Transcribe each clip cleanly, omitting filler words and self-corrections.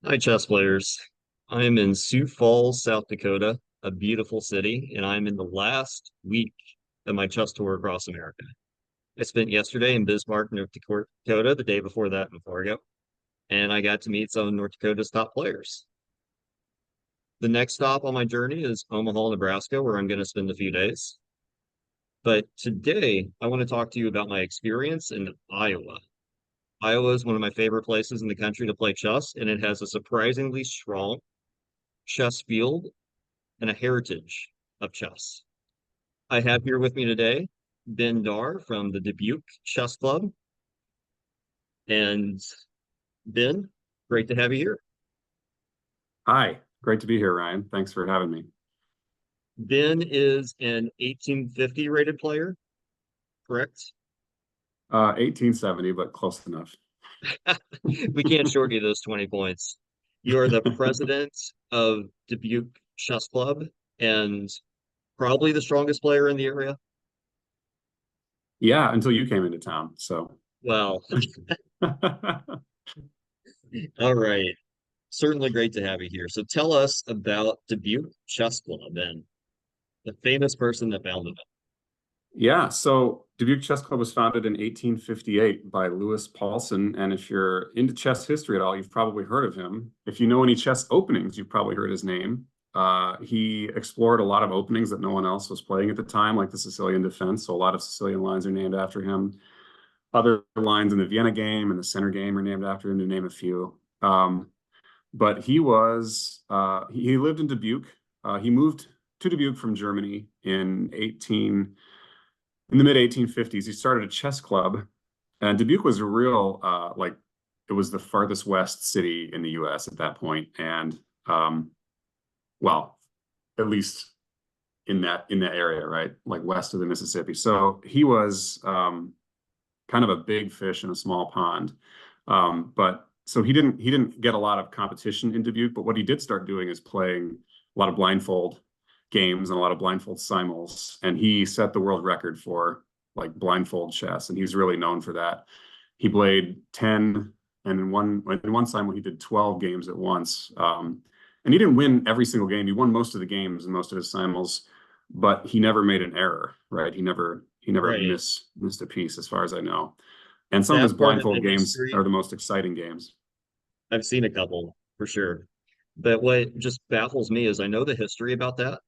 Hi, chess players. I am in Sioux Falls, South Dakota, a beautiful city, and I'm in the last week of my chess tour across America. I spent yesterday in Bismarck, North Dakota, the day before that in Fargo, and I got to meet some of North Dakota's top players. The next stop on my journey is Omaha, Nebraska, where I'm going to spend a few days. But today, I want to talk to you about my experience in Iowa. Iowa is one of my favorite places in the country to play chess, and it has a surprisingly strong chess field and a heritage of chess. I have here with me today Darr from the Dubuque Chess Club. And Ben, great to have you here. Hi, great to be here, Ryan. Thanks for having me. Ben is an 1850 rated player, correct? 1870, but close enough. We can't short you those 20 points. You are the president of Dubuque Chess Club and probably the strongest player in the area. Yeah, until you came into town. So, Well, all right. Certainly great to have you here. So tell us about Dubuque Chess Club and the famous person that founded it. yeah, so Dubuque Chess Club was founded in 1858 by Louis Paulsen. And if you're into chess history at all, you've probably heard of him. If you know any chess openings, you've probably heard his name. He explored a lot of openings that no one else was playing at the time, like the Sicilian defense. So a lot of Sicilian lines are named after him. Other lines in the Vienna game and the center game are named after him, to name a few. But he lived in Dubuque. He moved to Dubuque from Germany in the mid 1850s. He started a chess club, and Dubuque was a real it was the farthest west city in the U.S. at that point, and well, at least in that area, right, like west of the Mississippi. So he was kind of a big fish in a small pond. But so he didn't get a lot of competition in Dubuque, but what he did start doing is playing a lot of blindfold games and a lot of blindfold simuls, and he set the world record for like blindfold chess, and he's really known for that. He played 10, and in one simul he did 12 games at once. And he didn't win every single game. He won most of the games and most of his simuls, but he never made an error, right? He never Right. missed a piece as far as I know. And some of his That part of blindfold games industry, are the most exciting games. I've seen a couple for sure. But what just baffles me is I know the history about that,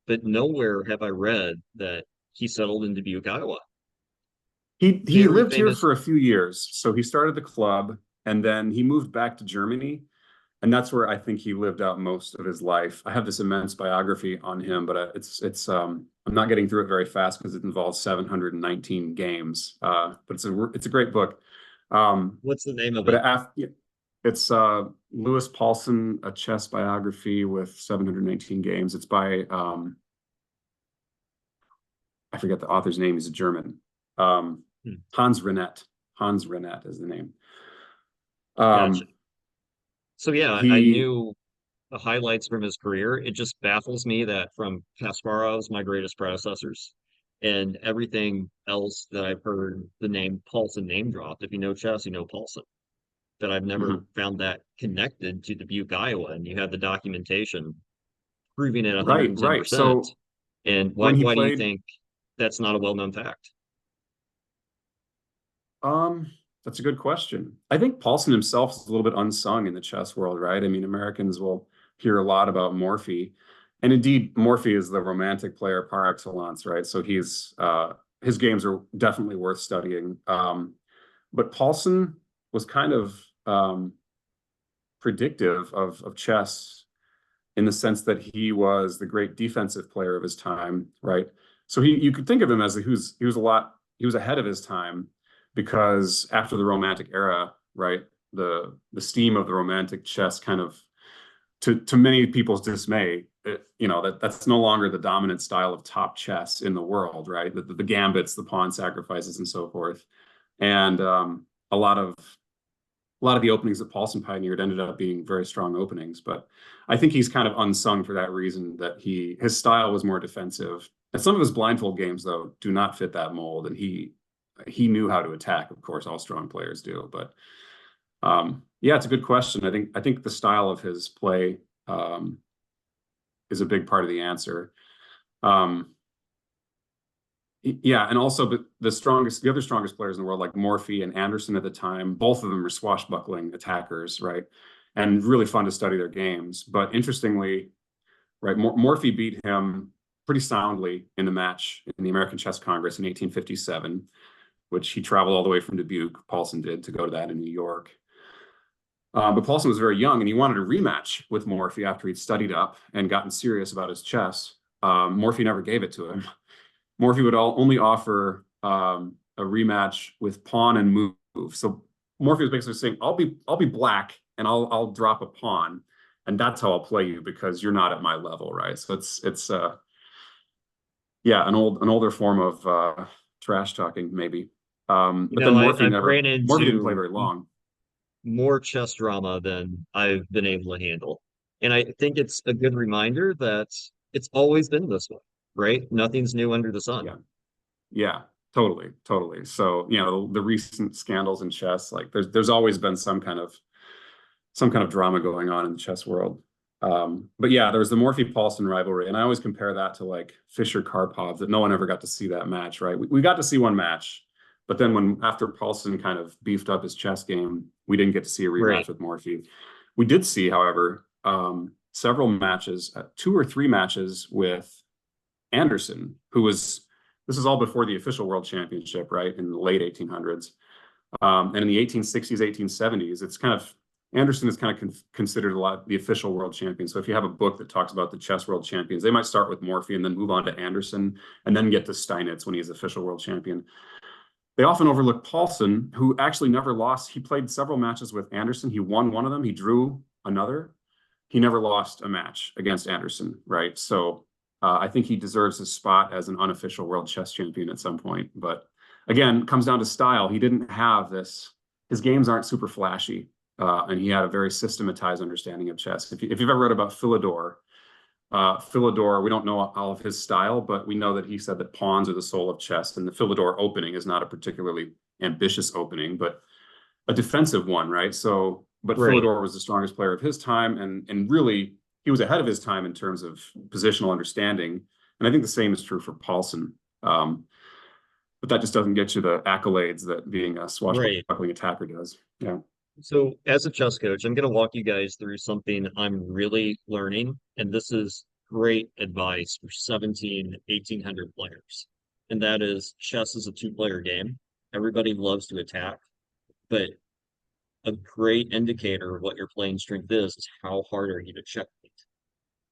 but nowhere have I read that he settled in Dubuque, Iowa. He Very lived here famous. for a few years. So he started the club and then he moved back to Germany. And that's where I think he lived out most of his life. I have this immense biography on him, but it's I'm not getting through it very fast because it involves 719 games. But it's a great book. Um, What's the name of but it? it's Louis Paulsen, a chess biography with 719 games. It's by I forget the author's name. He's a German. Um, Hmm, Hans Rennet. Hans Rennet is the name. gotcha. Um, So yeah, I he knew the highlights from his career. It just baffles me that from Kasparov's my greatest predecessors and everything else that I've heard the name Paulson name dropped. If you know chess, you know Paulson. That I've never mhm. found that connected to Dubuque, Iowa. And you have the documentation proving it Right, right. 110%. So And why when he why do you played, think that's not a well-known fact? um, that's a good question. I think Paulson himself is a little bit unsung in the chess world, right? I mean, Americans will hear a lot about Morphy, and indeed, Morphy is the romantic player par excellence, right? So his games are definitely worth studying. But Paulson was kind of predictive of chess in the sense that he was the great defensive player of his time, right? So you could think of him as he was ahead of his time because after the Romantic era, right, the steam of the Romantic chess kind of to many people's dismay, that's no longer the dominant style of top chess in the world, right? The gambits, the pawn sacrifices, and so forth, and a lot of the openings that Paulson pioneered ended up being very strong openings. But I think he's kind of unsung for that reason that his style was more defensive. And some of his blindfold games, though, do not fit that mold. And he knew how to attack. Of course, all strong players do. But Yeah, it's a good question. I think the style of his play is a big part of the answer. Um, yeah, and also but the other strongest players in the world, like Morphy and Anderson at the time, both of them are swashbuckling attackers, right? And really fun to study their games. But interestingly, right, Morphy beat him pretty soundly in the match in the American Chess Congress in 1857, which he traveled all the way from Dubuque, Paulsen did, to go to that in New York. But Paulsen was very young and he wanted a rematch with Morphy after he'd studied up and gotten serious about his chess. Morphy never gave it to him. Morphy would only offer a rematch with pawn and move. So Morphy was basically saying, "I'll be black and I'll drop a pawn, and that's how I'll play you because you're not at my level, right?" So it's yeah, an older form of trash talking maybe. But then I've ran Morphy didn't play into very long. more chess drama than I've been able to handle. And I think it's a good reminder that it's always been this way, right? Nothing's new under the sun. Yeah. Yeah, totally, totally. So, the recent scandals in chess, like there's always been some kind of drama going on in the chess world. But yeah, there was the Morphy Paulsen rivalry, and I always compare that to like Fischer Karpov, that no one ever got to see that match, right? We got to see one match, but then after Paulsen kind of beefed up his chess game, we didn't get to see a Right. rematch with Morphy. We did see, however, several matches, two or three matches with Anderson, who was this is all before the official world championship, right, in the late 1800s. And in the 1860s, 1870s, it's kind of Anderson is kind of considered a lot the official world champion. So if you have a book that talks about the chess world champions, they might start with Morphy and then move on to Anderson and then get to Steinitz when he's official world champion. They often overlook Paulsen, who actually never lost. He played several matches with Anderson. He won one of them. He drew another. He never lost a match against Anderson, right? So I think he deserves his spot as an unofficial world chess champion at some point. But again, it comes down to style. He didn't have this. His games aren't super flashy, and he had a very systematized understanding of chess. If you've ever read about Philidor, Philidor, we don't know all of his style, but we know that he said that pawns are the soul of chess, and the Philidor opening is not a particularly ambitious opening, but a defensive one, right? So, but Right. Philidor was the strongest player of his time, and really he was ahead of his time in terms of positional understanding. And I think the same is true for Paulsen. But that just doesn't get you the accolades that being a Right. swashbuckling attacker does. Yeah. So, as a chess coach, I'm going to walk you guys through something I'm really learning. And this is great advice for 17, 1800 players. And that is chess is a two-player game. Everybody loves to attack, but a great indicator of what your playing strength is how hard are you to checkmate.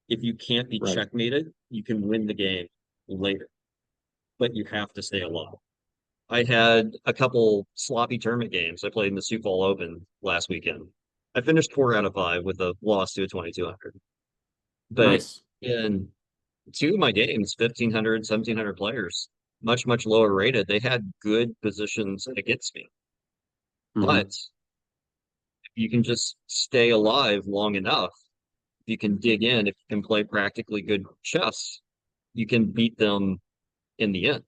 If you can't be Right. checkmated, you can win the game later, but you have to stay alive. I had a couple sloppy tournament games. I played in the Sioux Falls Open last weekend. I finished 4 out of 5 with a loss to a 2200. But Nice. in two of my games, 1500, 1700 players, much, much lower rated, they had good positions against me. Hmm. But if you can just stay alive long enough, if you can dig in, if you can play practically good chess, you can beat them in the end.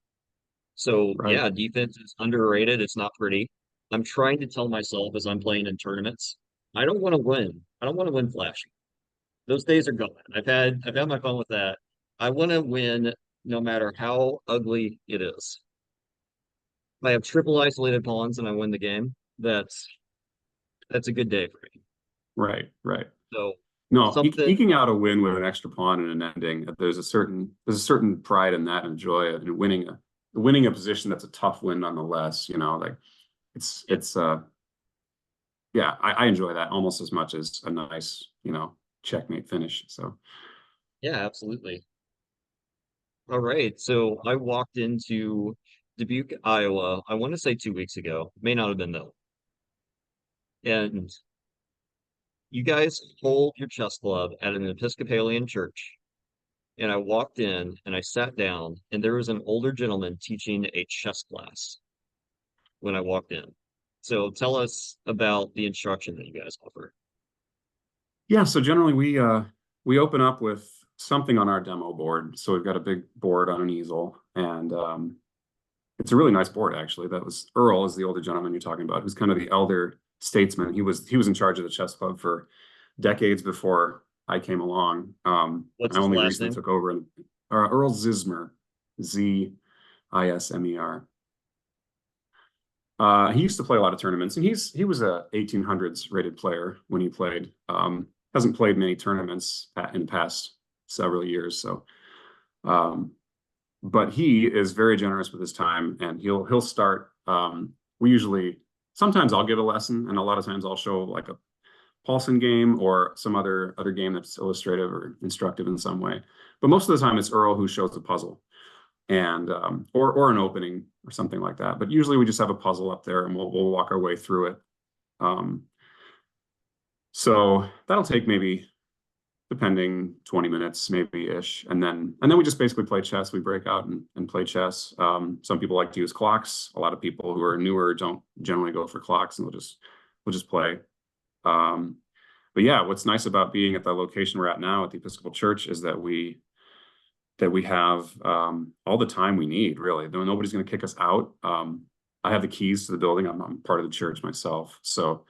So Right. yeah, defense is underrated. It's not pretty. I'm trying to tell myself as I'm playing in tournaments, I don't want to win. I don't want to win flashy. Those days are gone. I've had my fun with that. I want to win no matter how ugly it is. If I have triple isolated pawns and I win the game, that's a good day for me. Right. Right. So No, something eking out a win with an extra pawn and an ending, there's a certain pride in that and joy in winning a position that's a tough win nonetheless. Like it's yeah, it's yeah, I enjoy that almost as much as a nice, checkmate finish. So yeah, absolutely. All right. So I walked into Dubuque, Iowa, I want to say 2 weeks ago. May not have been though. And you guys hold your chess club at an Episcopalian church. And I walked in and I sat down, and there was an older gentleman teaching a chess class when I walked in. So tell us about the instruction that you guys offer. yeah, so generally we open up with something on our demo board. So we've got a big board on an easel, and it's a really nice board actually. That was Earl is the older gentleman you're talking about, who's kind of the elder statesman. He was in charge of the chess club for decades before I came along. What's I his only last recently name? took over. Earl Zismer, Zismer. He used to play a lot of tournaments, and he was a 1800s rated player when he played. Hasn't played many tournaments in the past several years, so but he is very generous with his time, and he'll start. We usually sometimes I'll give a lesson, and a lot of times I'll show like a Paulsen game or some other game that's illustrative or instructive in some way. But most of the time, it's Earl who shows the puzzle and or an opening or something like that. But usually we just have a puzzle up there and we'll walk our way through it. Um, so that'll take maybe depending 20 minutes maybe ish, and then we just basically play chess. We break out and play chess. Some people like to use clocks. A lot of people who are newer don't generally go for clocks, and we'll just play. Um, but yeah, what's nice about being at the location we're at now at the Episcopal Church is that we have all the time we need, really. Nobody's going to kick us out. I have the keys to the building. I'm part of the church myself. So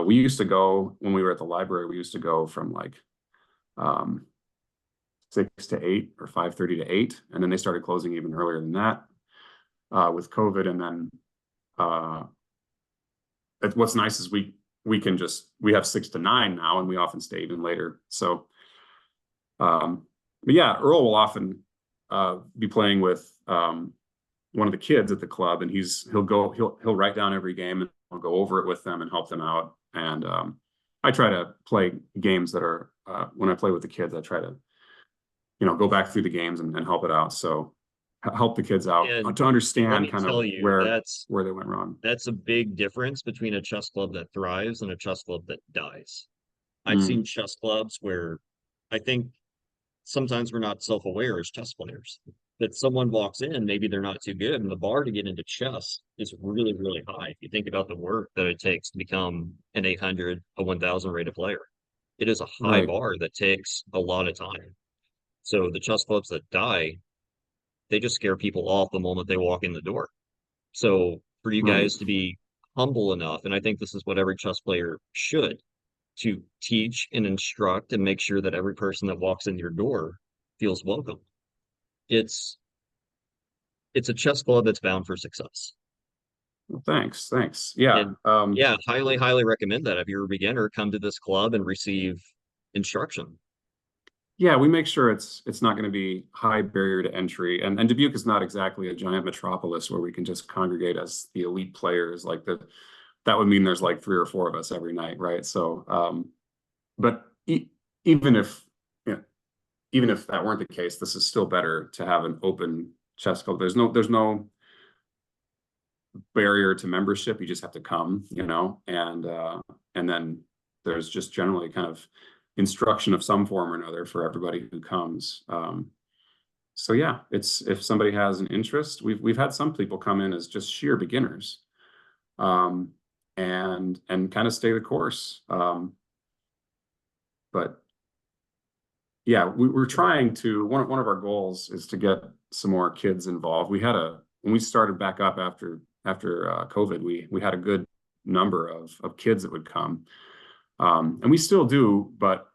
we used to go, when we were at the library, we used to go from like 6 to 8 or 5:30 to 8. And then they started closing even earlier than that with COVID. And then what's nice is we have 6 to 9 now, and we often stay even later. So but yeah, Earl will often be playing with one of the kids at the club, and he'll write down every game, and I'll go over it with them and help them out. And I try to play games that are when I play with the kids, I try to go back through the games and help it out. So help the kids out And to let understand me kind of tell you, where they went wrong. that's a big difference between a chess club that thrives and a chess club that dies. I've seen Mm, chess clubs where I think sometimes we're not self-aware as chess players. That someone walks in, maybe they're not too good, and the bar to get into chess is really, really high. If you think about the work that it takes to become an 800, a 1000 rated player, it is a high right, bar that takes a lot of time. So the chess clubs that die, they just scare people off the moment they walk in the door. So for you right. guys to be humble enough, and I think this is what every chess player should, to teach and instruct and make sure that every person that walks in your door feels welcome. It's it's a chess club that's bound for success. Well, thanks. Yeah, And yeah, highly, highly recommend that if you're a beginner, come to this club and receive instruction. yeah. We make sure it's not going to be high barrier to entry, and Dubuque is not exactly a giant metropolis where we can just congregate as the elite players. Like that would mean there's like 3 or 4 of us every night, right? So, but even if you know, even if that weren't the case, this is still better to have an open chess club. There's no barrier to membership. You just have to come, and then there's just generally kind of instruction of some form or another for everybody who comes. So yeah, it's if somebody has an interest, we've had some people come in as just sheer beginners, um, and kind of stay the course. But yeah, we're trying to one of our goals is to get some more kids involved. When we started back up after COVID, we had a good number of kids that would come, and we still do, but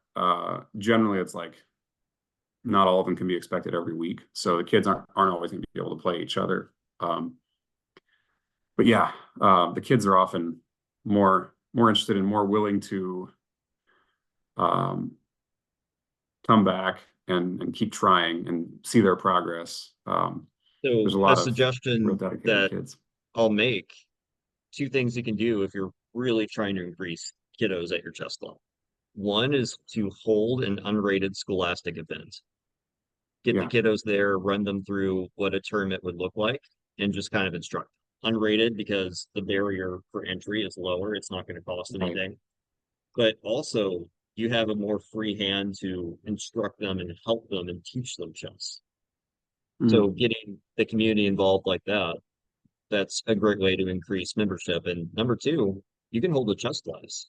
generally it's like not all of them can be expected every week. So the kids aren't always going to be able to play each other. Um, but yeah, the kids are often more interested and more willing to um, come back and keep trying and see their progress. There's So a a lot of real suggestion dedicated that kids. I'll make, two things you can do if you're really trying to increase kiddos at your chess club. One is to hold an unrated scholastic event. Get the Yeah, kiddos there, run them through what a tournament would look like, and just kind of instruct. Unrated because the barrier for entry is lower. It's not going to cost right. anything. But also, you have a more free hand to instruct them and help them and teach them chess. So Mm, getting the community involved like that, that's a great way to increase membership. And number two, you can hold a chess class.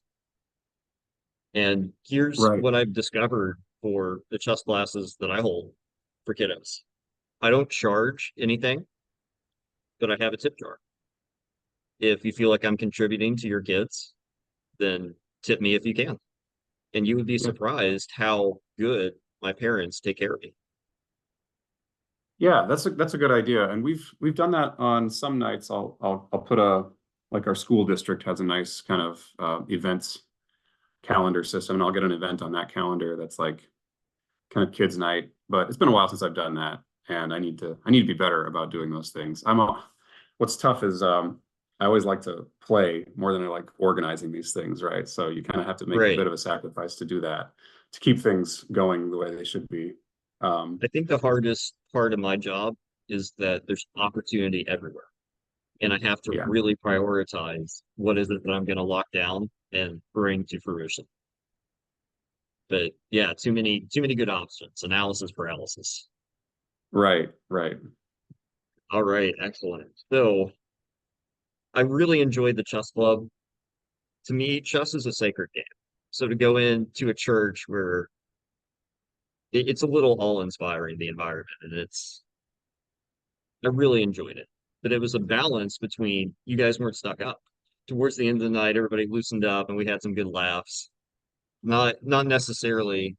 And here's right. what I've discovered for the chess classes that I hold for kiddos. I don't charge anything, but I have a tip jar. If you feel like I'm contributing to your kids, then tip me if you can. And you would be Yeah. surprised how good my parents take care of me. Yeah, that's a good idea. And we've done that on some nights. I'll put a like our school district has a nice kind of events calendar system, and I'll get an event on that calendar that's like kind of kids night. But it's been a while since I've done that, and I need to be better about doing those things. What's tough is I always like to play more than I like organizing these things, right? So you kind of have to make a bit Right. of a sacrifice to do that, to keep things going the way they should be. Um, I think the hardest part of my job is that there's opportunity everywhere. And I have to yeah. really prioritize what is it that I'm going to lock down and bring to fruition. But yeah, too many good options. Analysis paralysis. Right, right. All right, excellent. So I really enjoyed the chess club. To me, chess is a sacred game. So to go into a church where it's a little all-inspiring, the environment, and I really enjoyed it. But it was a balance between you guys weren't stuck up. Towards the end of the night, everybody loosened up and we had some good laughs. Not necessarily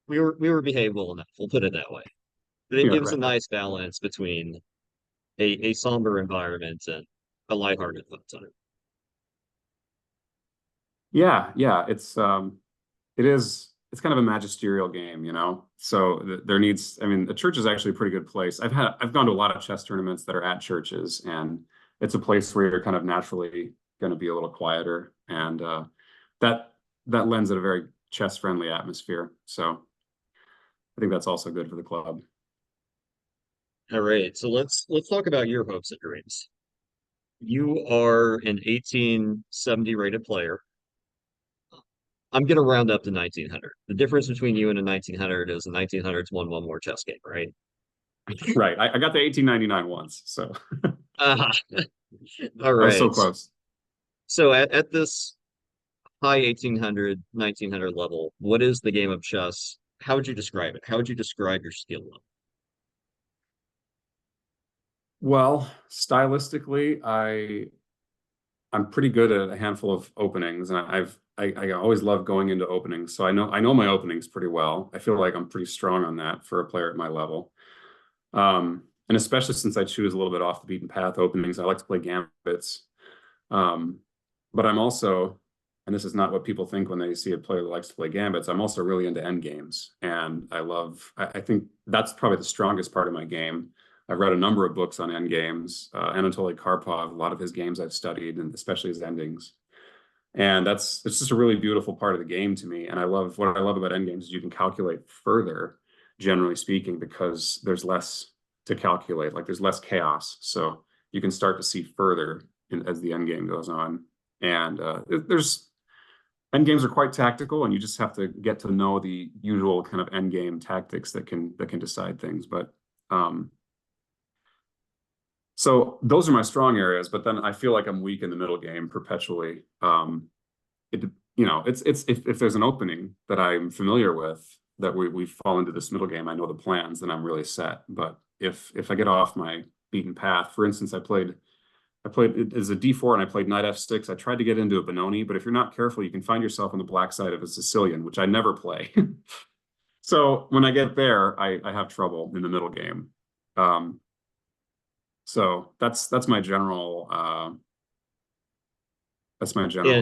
we were behaved enough, we'll put it that way. But Yeah, it was a right. nice balance between a somber environment and a lighthearted fun time. Yeah, yeah. It's kind of a magisterial game, you know. So there needs, I mean, the church is actually a pretty good place. I've gone to a lot of chess tournaments that are at churches, and it's a place where you're kind of naturally going to be a little quieter, and that that lends it a very chess friendly atmosphere. So I think that's also good for the club. All right, so let's talk about your hopes and dreams. You are an 1870 rated player. I'm going to round up to 1900. The difference between you and a 1900 is the 1900's won one more chess game, right? Right. I got the 1899 once, so Uh, all I was so right. close. So at this high 1800, 1900 level, what is the game of chess? How would you describe it? How would you describe your skill level? Well, stylistically, I'm pretty good at a handful of openings, and I always love going into openings. So I know my openings pretty well. I feel like I'm pretty strong on that for a player at my level. And especially since I choose a little bit off the beaten path openings, I like to play gambits. Um, but I'm also, and this is not what people think when they see a player that likes to play gambits, I'm also really into end games. And I think that's probably the strongest part of my game. I've read a number of books on end games. Anatoly Karpov, a lot of his games I've studied, and especially his endings. And it's just a really beautiful part of the game to me. And what I love about end games is you can calculate further, generally speaking, because there's less to calculate, like there's less chaos. So you can start to see further as the end game goes on. And there's end games are quite tactical, and you just have to get to know the usual kind of end game tactics that can decide things. But so those are my strong areas, but then I feel like I'm weak in the middle game perpetually. It it's if there's an opening that I'm familiar with that we fall into this middle game, I know the plans, then I'm really set. But if I get off my beaten path, for instance, I played it as a d4 and I played knight f6. I tried to get into a Benoni, but if you're not careful, you can find yourself on the black side of a Sicilian, which I never play. So when I get there, I have trouble in the middle game. Um, so that's my general And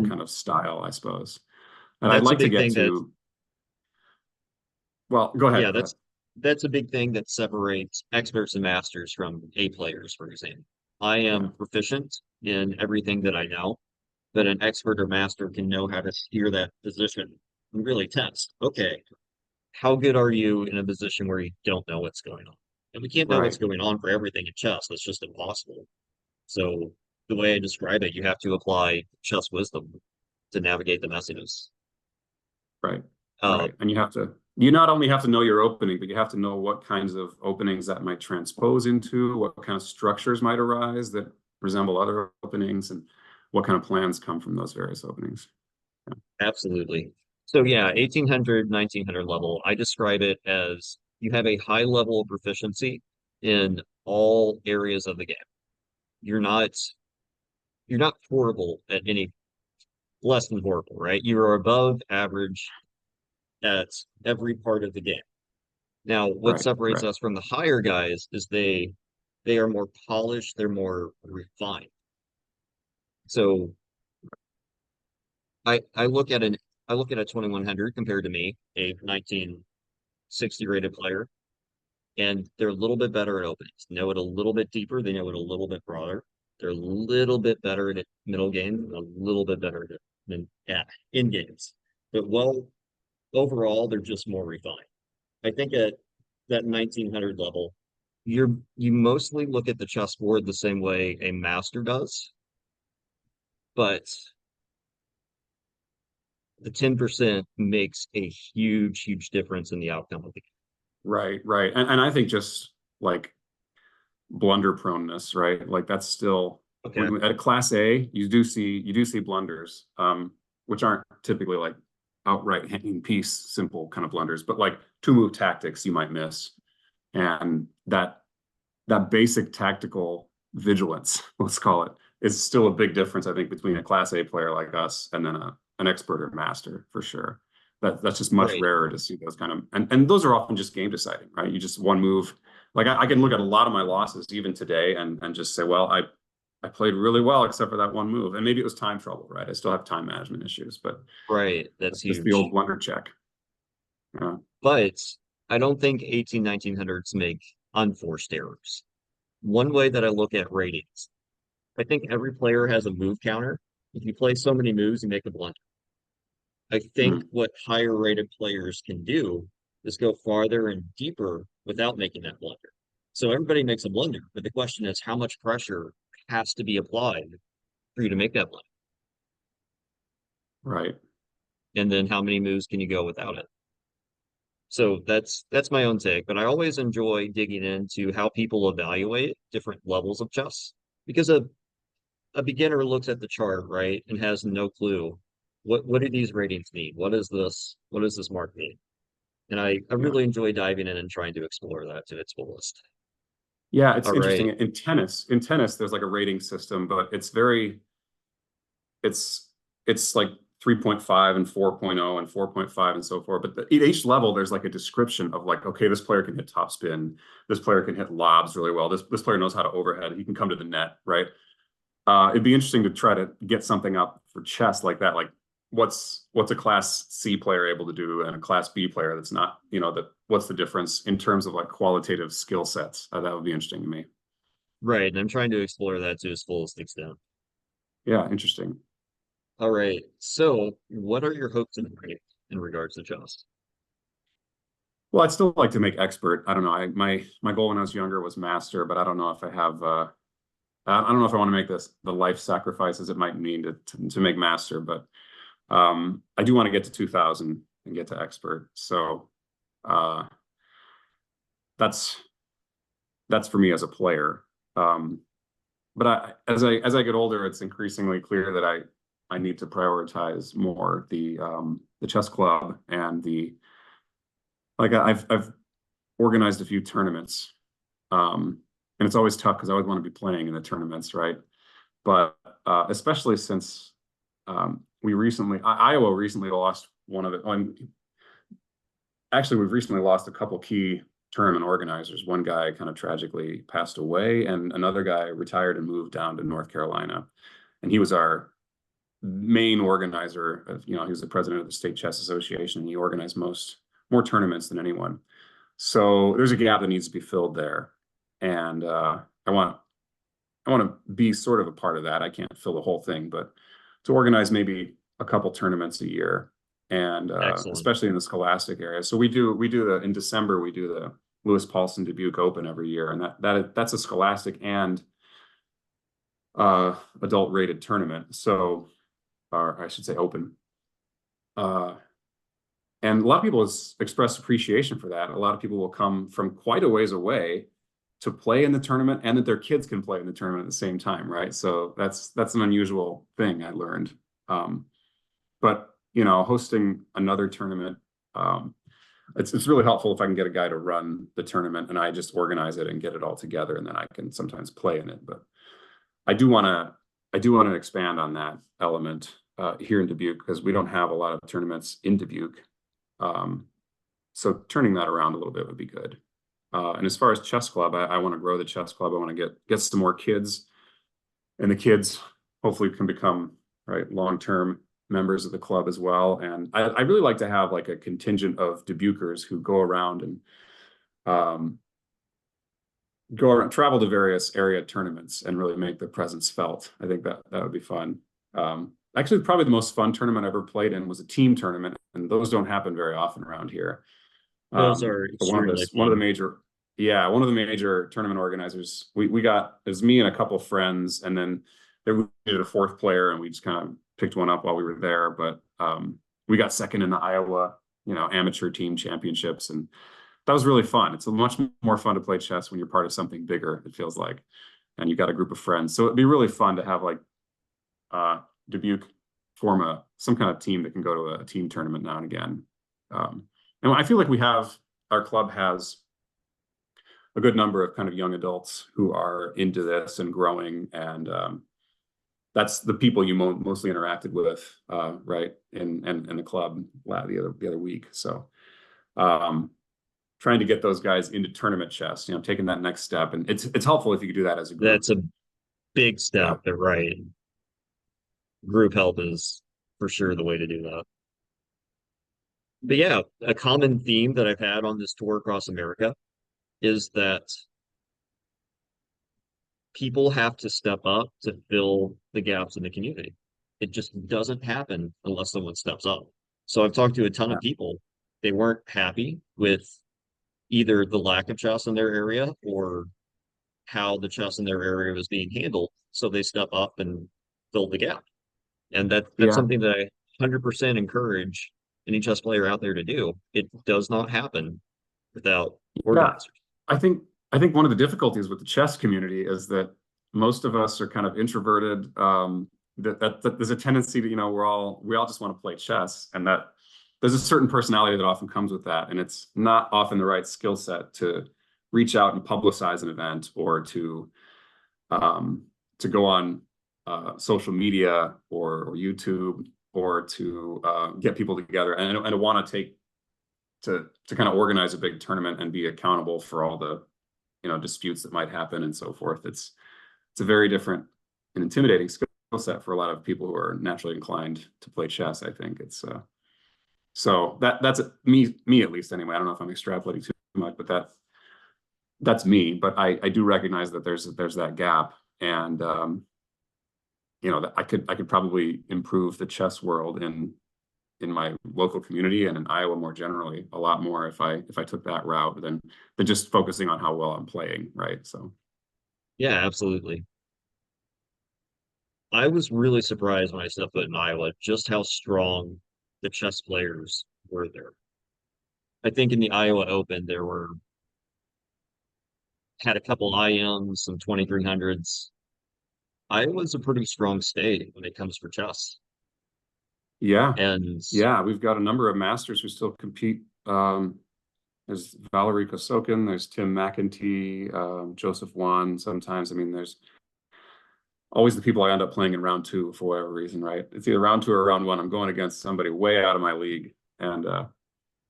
kind of style, I suppose. And I'd that's a like to big get thing that, to, well, go ahead, yeah, go ahead. that's a big thing that separates experts and masters from A players, for example. I Yeah, am proficient in everything that I know, but an expert or master can know how to steer that position and really test. Okay, how good are you in a position where you don't know what's going on? And we can't know what's right, going on for everything in chess. That's just impossible. So the way I describe it, you have to apply chess wisdom to navigate the messages. right, Uh, right. And you not only have to know your opening, but you have to know what kinds of openings that might transpose into, what kind of structures might arise that resemble other openings, and what kind of plans come from those various openings. Yeah. Absolutely. So yeah, 1800, 1900 level, I describe it as you have a high level of proficiency in all areas of the game. You're not you're not horrible at any less than horrible, right? You are above average at every part of the game. Now, what Right, separates right, us from the higher guys is they are more polished, they're more refined. So I look at an I look at a 2100 compared to me, a 1960 rated player, and they're a little bit better at openings. Know it a little bit deeper, they know it a little bit broader. They're a little bit better at middle games, and a little bit better at than at in games. But well, overall, they're just more refined. I think at that 1900 level, you mostly look at the chessboard the same way a master does, but the 10% makes a huge, huge difference in the outcome of the right, right. And I think just like blunder proneness, right? Like that's still game. Okay. at a class A, you do see blunders, which aren't typically like outright hanging piece, simple kind of blunders, but like two move tactics you might miss. And that basic tactical vigilance, let's call it, is still a big difference, I think, between a class A player like us and then an expert or master for sure. That's just much Right. rarer to see those kind of, and those are often just game deciding, right? You just one move. Like I can look at a lot of my losses even today and just say, well, I played really well except for that one move. And maybe it was time trouble, right? I still have time management issues, but Right. That's that's just the old huge. blunder check. Yeah. But I don't think 1900s make unforced errors. One way that I look at ratings, I think every player has a move counter. If you play so many moves, you make a blunder. I think Mm, what higher rated players can do is go farther and deeper without making that blunder. So everybody makes a blunder, but the question is how much pressure has to be applied for you to make that blunder? right. And then how many moves can you go without it? So that's my own take, but I always enjoy digging into how people evaluate different levels of chess because a beginner looks at the chart, right, and has no clue what do these ratings mean? What does this mark mean? And I Yeah. really enjoy diving in and trying to explore that to its fullest. Yeah, it's All interesting. right. In tennis, there's like a rating system, but it's it's like 3.5 and 4.0 and 4.5 and so forth. But at each level, there's like a description of like, okay, this player can hit top spin, this player can hit lobs really well, this player knows how to overhead, he can come to the net, right? It'd be interesting to try to get something up for chess like that, like what's a class C player able to do and a class B player that's not, what's the difference in terms of like qualitative skill sets? That would be interesting to me. Right. And I'm trying to explore that to its fullest extent. Yeah, interesting. All right. So what are your hopes and dreams in regards to chess? Well, I'd still like to make expert. I don't know. My goal when I was younger was master, but I don't know if I have. I don't know if I want to make this the life sacrifices it might mean to make master, but I do want to get to 2000 and get to expert. So uh, that's that's for me as a player. Um, but as I get older, it's increasingly clear that I need to prioritize more the chess club and the like. I've organized a few tournaments. And it's always tough because I always want to be playing in the tournaments, right? But especially since Iowa recently lost one of it. Actually, we've recently lost a couple key tournament organizers. One guy kind of tragically passed away, and another guy retired and moved down to North Carolina. And he was our main organizer. He was the president of the State Chess Association, and he organized more tournaments than anyone. So there's a gap that needs to be filled there, and I want to be sort of a part of that. I can't fill the whole thing, but to organize maybe a couple tournaments a year, and Excellent. especially in the scholastic area. So we do in December we do the Louis Paulsen Dubuque Open every year, and that's a scholastic and adult rated tournament. So, or I should say open. Uh, and a lot of people express appreciation for that. A lot of people will come from quite a ways away to play in the tournament and that their kids can play in the tournament at the same time, right? So that's an unusual thing I learned. Um, but hosting another tournament, it's really helpful if I can get a guy to run the tournament and I just organize it and get it all together, and then I can sometimes play in it. But I do want to I do want to expand on that element here in Dubuque because we don't have a lot of tournaments in Dubuque. Um, so turning that around a little bit would be good. And as far as chess club, I want to grow the chess club. I want to get some more kids, and the kids hopefully can become right long-term members of the club as well. And I really like to have like a contingent of Dubuquers who go around and um, travel to various area tournaments and really make their presence felt. I think that would be fun. Actually, probably the most fun tournament I ever played in was a team tournament, and those don't happen very often around here. Those are But extremely one of the fun. major, yeah, one of the major tournament organizers, we got, it was me and a couple of friends, and then we needed a fourth player, and we just kind of picked one up while we were there. But we got second in the Iowa, amateur team championships, and that was really fun. It's much more fun to play chess when you're part of something bigger, it feels like, and you got a group of friends. So it'd be really fun to have like Dubuque form some kind of team that can go to a team tournament now and again. And I feel like our club has a good number of kind of young adults who are into this and growing, and that's the people you mostly interacted with, right, in the club the other week. So trying to get those guys into tournament chess, taking that next step, and it's helpful if you could do that as a group. That's a big Yeah, step, but right. Group help is for sure the way to do that. But yeah, a common theme that I've had on this tour across America is that people have to step up to fill the gaps in the community. It just doesn't happen unless someone steps up. So I've talked to a ton yeah, of people. They weren't happy with either the lack of chess in their area or how the chess in their area was being handled. So they step up and fill the gap. And that's yeah, something that I 100% encourage any chess player out there to do. It does not happen without yeah. organizers. I think one of the difficulties with the chess community is that most of us are kind of introverted. That there's a tendency to, we all just want to play chess, and that there's a certain personality that often comes with that, and it's not often the right skill set to reach out and publicize an event or um, to go on social media or YouTube or to get people together and to want to take to kind of organize a big tournament and be accountable for all the disputes that might happen and so forth. It's a very different and intimidating skill set for a lot of people who are naturally inclined to play chess. I think it's so that's me at least anyway. I don't know if I'm extrapolating too much, but that's me. But I do recognize that there's that gap, and that I could probably improve the chess world in my local community and in Iowa more generally a lot more if I took that route than just focusing on how well I'm playing, right? So Yeah, absolutely. I was really surprised when I stepped foot in Iowa just how strong the chess players were there. I think in the Iowa Open there were had a couple IMs, some 2300s. Iowa's a pretty strong state when it comes for chess. yeah, And yeah, we've got a number of masters who still compete. There's Valerie Kosokin, there's Tim McEntee, Joseph Wan. Sometimes, I mean, there's always the people I end up playing in round two for whatever reason, right? It's either round two or round one. I'm going against somebody way out of my league, and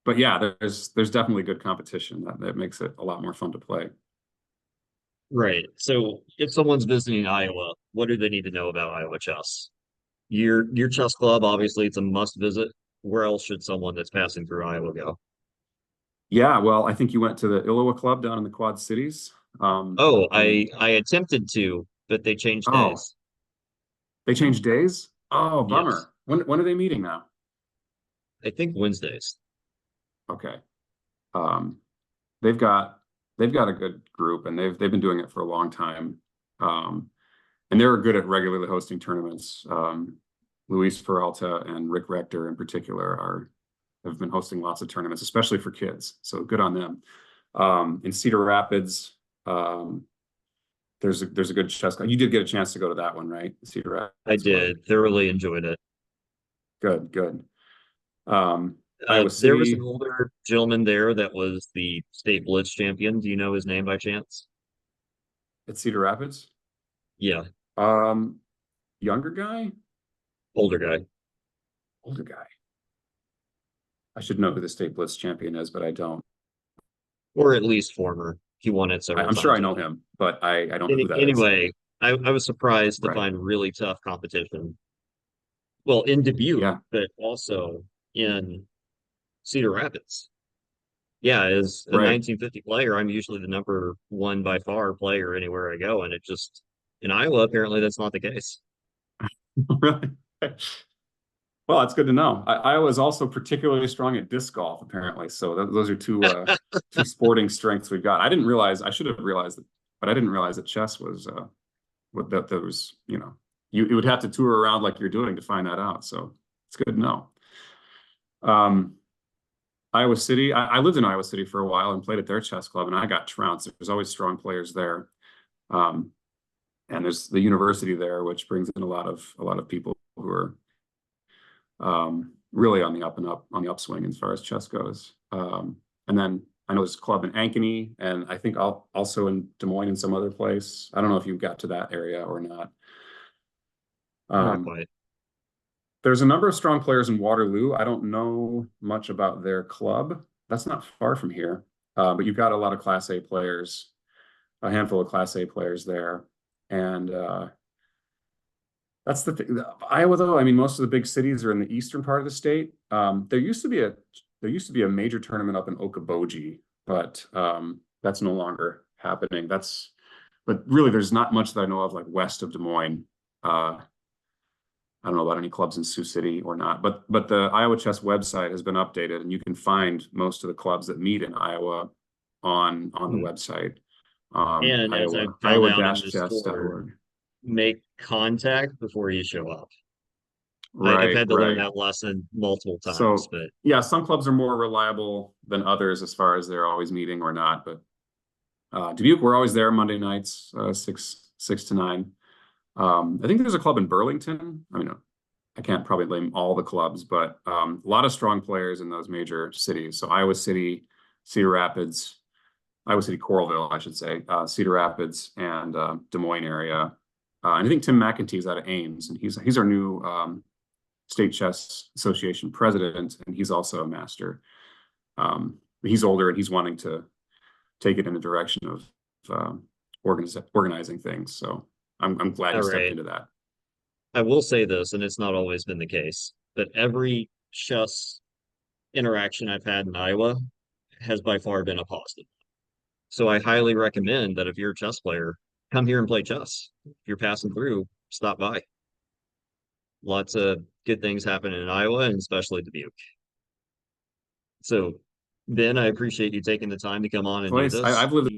but yeah, there's definitely good competition that makes it a lot more fun to play. right. So if someone's visiting Iowa, what do they need to know about Iowa chess? Your chess club, obviously, it's a must visit. Where else should someone that's passing through Iowa go? Yeah, well, I think you went to the Iowa Club down in the Quad Cities. Oh, And I attempted to, but they changed oh, days. they changed days? Oh, Yes. bummer. When are they meeting now? I think Wednesdays. Okay. Um, they've got they've got a good group, and they've been doing it for a long time. Um, and they're good at regularly hosting tournaments. Luis Peralta and Rick Rector in particular have been hosting lots of tournaments, especially for kids. So good on them. In Cedar Rapids, um, there's a good chess club. You did get a chance to go to that one, right? Cedar I Rapids Club. did thoroughly enjoyed it. Good, good. Iowa There was an City older gentleman there that was the state blitz champion. Do you know his name by chance? at Cedar Rapids. Yeah. Um, Younger guy? Older guy, Older guy. I should know who the state blitz champion is, but I don't. or at least former. He won it several I'm sure I times. know him, but I don't know who that is. Anyway, I was surprised to Right. find really tough competition. Well, in Dubuque, Yeah. but also in Cedar Rapids. Yeah, as a Right. 1950 player, I'm usually the number one by far player anywhere I go, and it just in Iowa apparently that's not the case. Really? Well, that's good to know. Iowa is also particularly strong at disc golf, apparently. So those are two sporting strengths we've got. I didn't realize. I should have realized it, but I didn't realize that chess was what that there was. You would have to tour around like you're doing to find that out. So it's good to know. Um, Iowa City. I lived in Iowa City for a while and played at their chess club, and I got trounced. There's always strong players there, um, and there's the university there, which brings in a lot of people who are really on the up and up on the upswing as far as chess goes. And then I know there's a club in Ankeny, and I think also in Des Moines and some other place. I don't know if you got to that area or not. Not Um, quite. there's a number of strong players in Waterloo. I don't know much about their club. That's not far from here, but you've got a lot of Class A players, a handful of Class A players there, and that's the thing. Iowa, though, I mean, most of the big cities are in the eastern part of the state. There used to be a major tournament up in Okoboji, but that's no longer happening. But really, there's not much that I know of like west of Des Moines. I don't know about any clubs in Sioux City or not, but the Iowa Chess website has been updated, and you can find most of the clubs that meet in Iowa on the Hmm. website. And as I Iowa found out in the store, Iowa-chess.org. make contact before you show up. I've Right, had to learn right. that lesson multiple times, So but yeah, some clubs are more reliable than others as far as they're always meeting or not. But Dubuque, we're always there Monday nights, six to nine. I think there's a club in Burlington. I mean, I can't probably name all the clubs, but a lot of strong players in those major cities. So Iowa City, Cedar Rapids, Iowa City, Coralville, I should say, Cedar Rapids, and Des Moines area. And I think Tim McEntee's out of Ames, and he's our new State Chess Association president, and he's also a master. He's older and he's wanting to take it in the direction of organizing things. So I'm glad all he stepped right. into that. I will say this, and it's not always been the case, but every chess interaction I've had in Iowa has by far been a positive. So I highly recommend that if you're a chess player, come here and play chess. If you're passing through, stop by. Lots of good things happen in Iowa and especially Dubuque. So, Ben, I appreciate you taking the time to come on and do Place this. I've lived.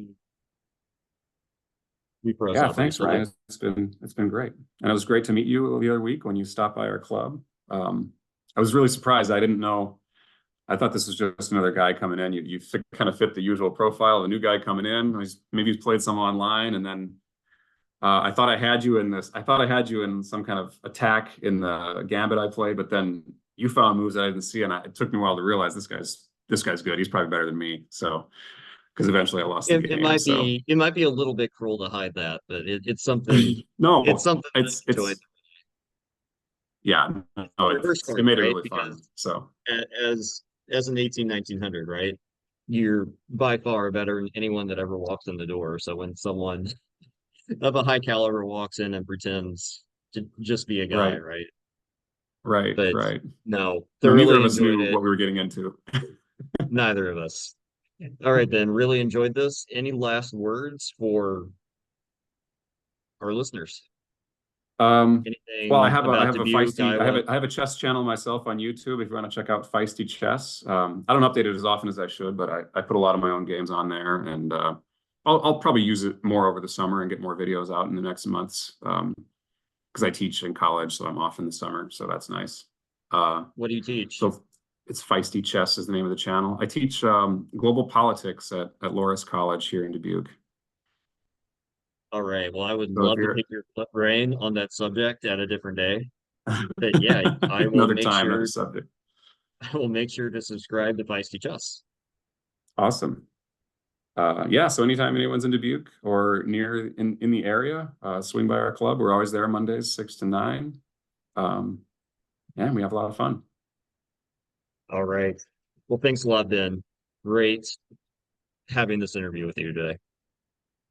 We froze Yeah, up thanks, briefly there. Ryan. It's been great, and it was great to meet you the other week when you stopped by our club. I was really surprised. I didn't know. I thought this was just another guy coming in. You kind of fit the usual profile of a new guy coming in. Maybe he's played some online, and then I thought I had you in this. I thought I had you in some kind of attack in the gambit I played, but then you found moves that I didn't see, and it took me a while to realize this guy's good. He's probably better than me. So because eventually I lost the It game. might So be it might be a little bit cruel to hide that, but it's no, something it's I enjoyed. it's yeah, no, The reverse it card, made it right? really fun. Because So as an 1900, right? You're by far better than anyone that ever walks in the door. So when someone of a high caliber walks in and pretends to just be a guy, right, right? right, But right. no, No, neither thoroughly of us enjoyed knew it. what we were getting into. Neither of us. All right, Ben, really enjoyed this. Any last words for our listeners? Um, well, I Anything have a I about have a Dubuque, feisty Iowa? I have a chess channel myself on YouTube if you want to check out Feisty Chess. I don't update it as often as I should, but I put a lot of my own games on there, and I'll probably use it more over the summer and get more videos out in the next months. Because I teach in college, so I'm off in the summer, so that's nice. Uh, What do you teach? so it's Feisty Chess is the name of the channel. I teach global politics at Loras College here in Dubuque. All right. Well, I would So if love to you're pick your brain on that subject at a different day. But yeah, I will another make time, another sure subject. I will make sure to subscribe to Feisty Chess. Awesome. Yeah, so anytime anyone's in Dubuque or near in the area, swing by our club. We're always there Mondays, 6 to 9. Um, and we have a lot of fun. All right. Well, thanks a lot, Ben. Great having this interview with you today.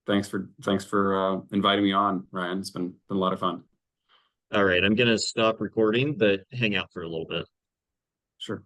Thanks for inviting me on, Ryan. It's been a lot of fun. All right, I'm gonna stop recording, but hang out for a little bit. Sure.